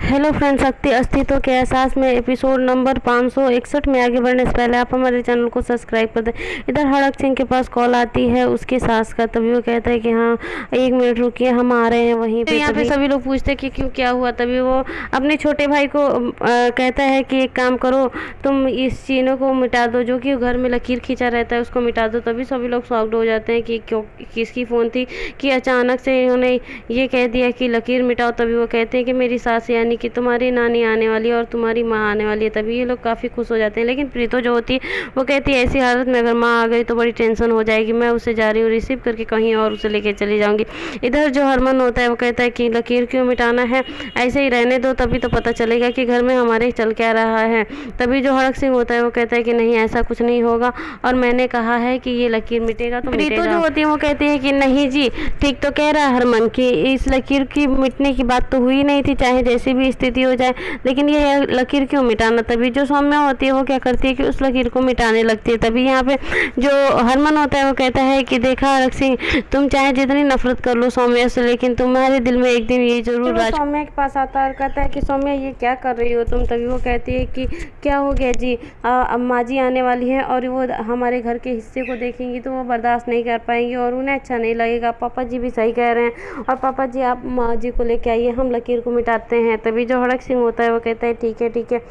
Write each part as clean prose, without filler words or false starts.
Hello friends, शक्ति अस्तित्व के एहसास में एपिसोड नंबर 561 में आगे बढ़ने से पहले आप हमारे चैनल को सब्सक्राइब कर दें। इधर हड़क सिंह के पास कॉल आती है उसकी सास का, तभी वो कहता है कि हाँ 1 मिनट रुकिए, हम आ रहे हैं वहीं पे। यहाँ पे सभी लोग पूछते हैं कि क्यों, क्या हुआ। तभी वो अपने छोटे भाई को कहता है कि एक काम करो, तुम इस चीनों को मिटा दो जो कि घर में लकीर खींचा रहता है, उसको मिटा दो। तभी सभी लोग शॉक्ड हो जाते हैं कि क्यों, किसकी फ़ोन थी कि अचानक से इन्होंने ये कह दिया कि लकीर मिटाओ। तभी वो कहते हैं कि मेरी सास यानी कि तुम्हारी नानी आने वाली है और तुम्हारी माँ आने वाली है। तभी ये लोग काफ़ी खुश हो जाते हैं। लेकिन प्रीतो जो होती है वो कहती है ऐसी हालत में अगर माँ आ गई तो बड़ी टेंशन हो जाएगी, मैं उसे जा रही हूँ रिसीव करके कहीं और उसे लेके चली जाऊँगी। इधर जो हरमन होता है वो कहता है कि लकीर क्यों मिटाना है, ऐसे ही रहने दो, तभी तो पता चलेगा कि घर में हमारे चल क्या रहा है। तभी जो हड़क सिंह होता है वो कहता है कि नहीं, ऐसा कुछ नहीं होगा और मैंने कहा है कि ये लकीर मिटेगा तो प्रीतो जो होती है वो कहती है कि नहीं जी, ठीक तो कह रहा है हरमन कि इस लकीर की मिटने की बात तो हुई नहीं थी, चाहे जैसी भी स्थिति हो जाए, लेकिन ये लकीर क्यों मिटाना। तभी जो सौम्या होती है वो क्या करती है कि उस लकीर को मिटाने लगती है। तभी यहाँ पे जो हरमन होता है वो कहता है कि देखा हड़क सिंह, तुम चाहे जितनी नफरत कर लो सौम्या से, लेकिन तुम्हारे दिल में एक दिन ये जरूर राज। सौम्या के पास आता है और कहता है कि सौम्या ये क्या कर रही हो तुम। तभी वो कहती है कि क्या हो गया जी, अम्मा जी आने वाली है और वो हमारे घर के हिस्से को देखेंगी तो वो बर्दाश्त नहीं कर पाएंगी और उन्हें अच्छा नहीं लगेगा। पापा जी भी सही कह रहे हैं और पापा जी आप माँ जी को लेके आइए, हम लकीर को मिटाते हैं। तभी जो हड़क सिंह होता है वो कहता है ठीक है ठीक है,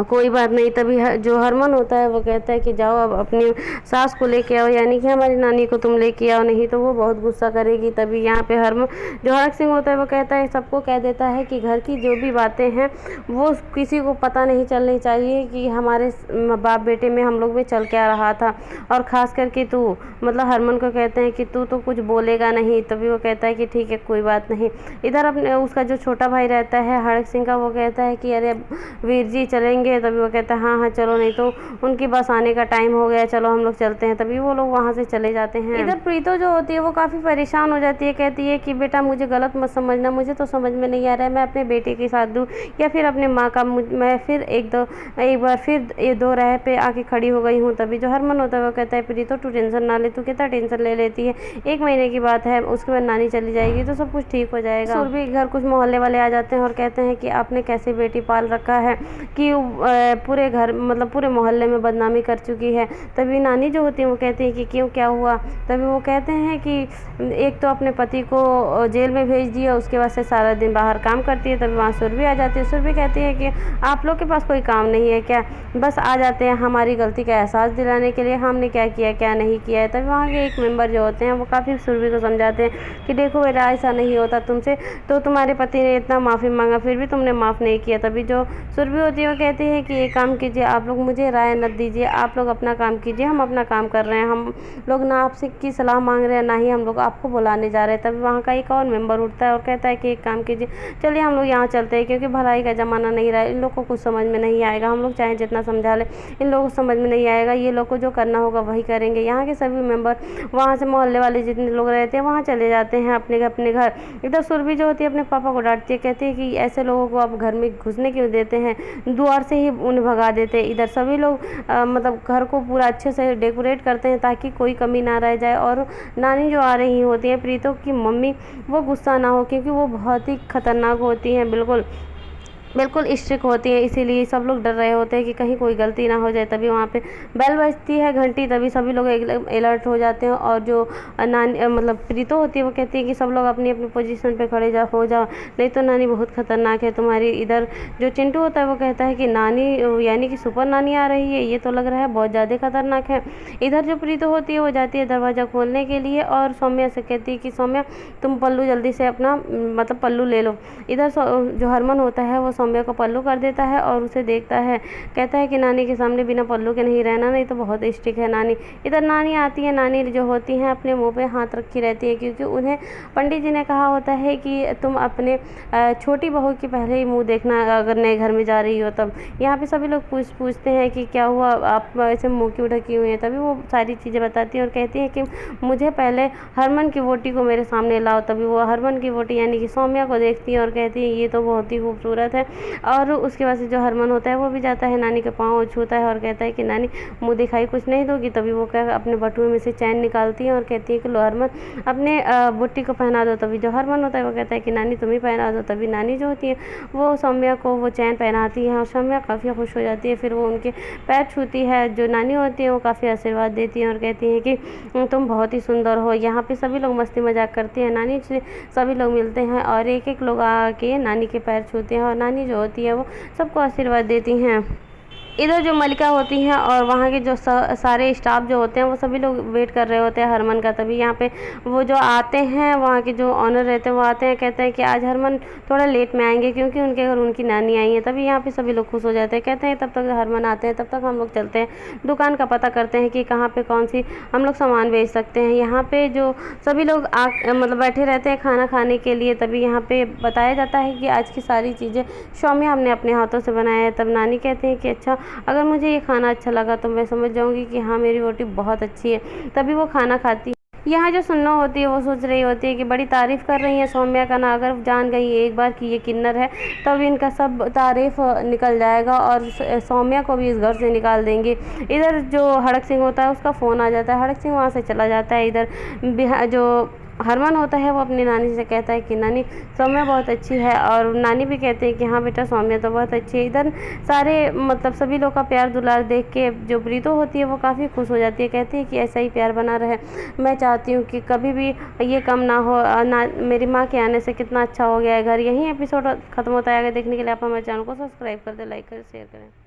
कोई बात नहीं। तभी जो हरमन होता है वो कहता है कि जाओ अब अपनी सास को लेके आओ, यानी कि हमारी नानी को तुम लेके आओ, नहीं तो वो बहुत गुस्सा करेगी। तभी यहाँ पे हरमन जो हड़क सिंह होता है वो कहता है, सबको कह देता है कि घर की जो भी बातें हैं वो किसी को पता नहीं चलनी चाहिए कि हमारे बाप बेटे में हम लोग में चल क्या रहा था, और ख़ास करके तू, मतलब हरमन को कहते हैं कि तू तो कुछ बोलेगा नहीं। तभी वो कहता है कि ठीक है कोई बात नहीं। इधर अपने उसका जो छोटा भाई रहता है हड़क सिंह का, वो कहता है कि अरे वीर जी चलेंगे। तभी वो कहता है हाँ हाँ चलो, नहीं तो उनकी बस आने का टाइम हो गया, चलो हम लोग चलते हैं। तभी वो लोग वहाँ से चले जाते हैं। इधर प्रीतो जो होती है वो काफ़ी परेशान हो जाती है, कहती है कि बेटा मुझे गलत मत समझना, मुझे तो समझ में नहीं आ रहा है मैं अपने बेटे के साथ दूँ या फिर अपने माँ का। मैं फिर एक बार फिर ये दो राह पे आके खड़ी हो गई हूँ। तभी जो हरमन होता है वो कहता है प्रीतो तू टेंशन ना ले, तू कितना टेंशन ले लेती है, 1 महीने की बात है, उसके बाद नानी चली जाएगी तो सब कुछ ठीक हो जाएगा। सुरभि घर कुछ मोहल्ले वाले आ जाते हैं और कहते हैं कि आपने कैसे बेटी पाल रखा है कि पूरे घर, मतलब पूरे मोहल्ले में बदनामी कर चुकी है। तभी नानी जो होती है वो कहती है कि क्यों, क्या हुआ। तभी वो कहते हैं कि एक तो अपने पति को जेल में भेज दिया, उसके बाद से सारा दिन बाहर काम करती है। तभी वहाँ सुरभि आ जाती है। सुरभि कहती है कि आप लोग के पास कोई काम नहीं है क्या, बस आ जाते हैं हमारी गलती का एहसास दिलाने के लिए, हमने क्या किया क्या नहीं किया है। तभी वहाँ के एक मेंबर जो होते हैं वो काफ़ी सुरभि को समझाते हैं कि देखो बेटा ऐसा नहीं होता तुमसे, तो तुम्हारे पति ने इतना माफ़ी मांगा फिर भी तुमने माफ़ नहीं किया। तभी जो सुरभि होती है वो कहती है कि एक काम कीजिए, आप लोग मुझे राय मत दीजिए, आप लोग अपना काम कीजिए, हम अपना काम कर रहे हैं, हम लोग ना आपसे की सलाह मांग रहे हैं ना ही हम लोग आपको बुलाने जा रहे हैं। तभी वहाँ का एक और मेंबर उठता है और कहता है कि एक काम कीजिए, चलिए हम लोग यहाँ चलते हैं, क्योंकि भलाई का ज़माना नहीं रहा, इन लोग को कुछ समझ में नहीं आएगा, हम लोग चाहे जितना समझा लें इन लोगों को समझ में नहीं आएगा, ये लोग को जो करना होगा वही करेंगे। यहाँ के सभी मेंबर वहाँ से मोहल्ले वाले जितने लोग रहते हैं वहाँ चले जाते हैं अपने घर। इधर सुरभि जो होती है अपने पापा को डांटती है, कहती है कि ऐसे लोगों को आप घर में घुसने क्यों देते हैं, द्वार से ही उन्हें भगा देते हैं। इधर सभी लोग मतलब घर को पूरा अच्छे से डेकोरेट करते हैं ताकि कोई कमी ना रह जाए, और नानी जो आ रही होती है प्रीतो की मम्मी, वो गुस्सा ना हो क्योंकि वो बहुत ही खतरनाक होती हैं, बिल्कुल स्ट्रिक्ट होती हैं, इसीलिए सब लोग डर रहे होते हैं कि कहीं कोई गलती ना हो जाए। तभी वहाँ पे बेल बजती है, घंटी, तभी सभी लोग अलर्ट हो जाते हैं। और जो नानी मतलब प्रीतो होती है वो कहती है कि सब लोग अपनी अपनी पोजीशन पे खड़े हो जाओ, नहीं तो नानी बहुत खतरनाक है तुम्हारी। इधर जो चिंटू होता है वो कहता है कि नानी यानी कि सुपर नानी आ रही है, ये तो लग रहा है बहुत ज़्यादा खतरनाक है। इधर जो प्रीतो होती है वो जाती है दरवाज़ा खोलने के लिए और सौम्या से कहती है कि सौम्या तुम पल्लू जल्दी से अपना मतलब पल्लू ले लो। इधर जो हरमन होता है वो सौम्या को पल्लू कर देता है और उसे देखता है, कहता है कि नानी के सामने बिना पल्लू के नहीं रहना, नहीं तो बहुत स्ट्रिक्ट है नानी। इधर नानी आती है, नानी जो होती हैं अपने मुंह पे हाथ रखी रहती है क्योंकि उन्हें पंडित जी ने कहा होता है कि तुम अपने छोटी बहू की पहले ही मुँह देखना अगर नए घर में जा रही हो तब। यहाँ पे सभी लोग पूछते हैं कि क्या हुआ, आप ऐसे मुँह क्यों ढकी हुई हैं। तभी वो सारी चीज़ें बताती हैं और कहती है कि मुझे पहले हरमन की वोटी को मेरे सामने लाओ। तभी वो हरमन की वोटी यानी कि सौम्या को देखती है और कहती है ये तो बहुत ही खूबसूरत है, और उसके बाद से जो हरमन होता है वो भी जाता है नानी के पाँव छूता है और कहता है कि नानी मुँह दिखाई कुछ नहीं दोगी। तभी वो क्या अपने बटुए में से चैन निकालती है और कहती है कि लो हरमन अपने बुट्टी को पहना दो। तभी जो हरमन होता है वो कहता है कि नानी तुम ही पहना दो। तभी नानी जो होती है वो सौम्या को वो चैन पहनाती है और सौम्या काफ़ी खुश हो जाती है। फिर वो उनके पैर छूती है। जो नानी होती है वो काफ़ी आशीर्वाद देती है और कहती हैं कि तुम बहुत ही सुंदर हो। यहाँ पे सभी लोग मस्ती मजाक करते हैं, नानी से सभी लोग मिलते हैं और एक एक लोग आके नानी के पैर छूते हैं और नानी जो होती है वो सबको आशीर्वाद देती हैं। इधर जो मलिका होती हैं और वहाँ के जो सारे स्टाफ जो होते हैं वो सभी लोग वेट कर रहे होते हैं हरमन का। तभी यहाँ पे वो जो आते हैं वहाँ के जो ऑनर रहते हैं वो आते हैं, कहते हैं कि आज हरमन थोड़ा लेट में आएंगे क्योंकि उनके घर उनकी नानी आई है। तभी यहाँ पे सभी लोग खुश हो जाते हैं, कहते हैं तब तक हरमन आते हैं तब तक हम लोग चलते हैं दुकान का पता करते हैं कि कहाँ पर कौन सी हम लोग सामान बेच सकते हैं। यहाँ पर जो सभी लोग मतलब बैठे रहते हैं खाना खाने के लिए। तभी यहाँ पर बताया जाता है कि आज की सारी चीज़ें सौम्या हमने अपने हाथों से बनाया है। तब नानी कहते हैं कि अच्छा, अगर मुझे ये खाना अच्छा लगा तो मैं समझ जाऊंगी कि हाँ मेरी रोटी बहुत अच्छी है। तभी वो खाना खाती है। यहाँ जो सुन्नो होती है वो सोच रही होती है कि बड़ी तारीफ़ कर रही है सौम्या का ना, अगर जान गई एक बार कि ये किन्नर है तब इनका सब तारीफ़ निकल जाएगा और सौम्या को भी इस घर से निकाल देंगे। इधर जो हड़क सिंह होता है उसका फ़ोन आ जाता है, हड़क सिंह वहाँ से चला जाता है। इधर जो हरमन होता है वो अपनी नानी से कहता है कि नानी सौम्या बहुत अच्छी है और नानी भी कहते हैं कि हाँ बेटा सौम्या तो बहुत अच्छी है। इधर सारे मतलब सभी लोग का प्यार दुलार देख के जो प्रीतो होती है वो काफ़ी खुश हो जाती है, कहती है कि ऐसा ही प्यार बना रहे। मैं चाहती हूँ कि कभी भी ये कम ना हो ना। मेरी माँ के आने से कितना अच्छा हो गया है घर। यही एपिसोड ख़त्म होता है। आगे देखने के लिए आप हमारे चैनल को सब्सक्राइब कर दें, लाइक करें, शेयर करें।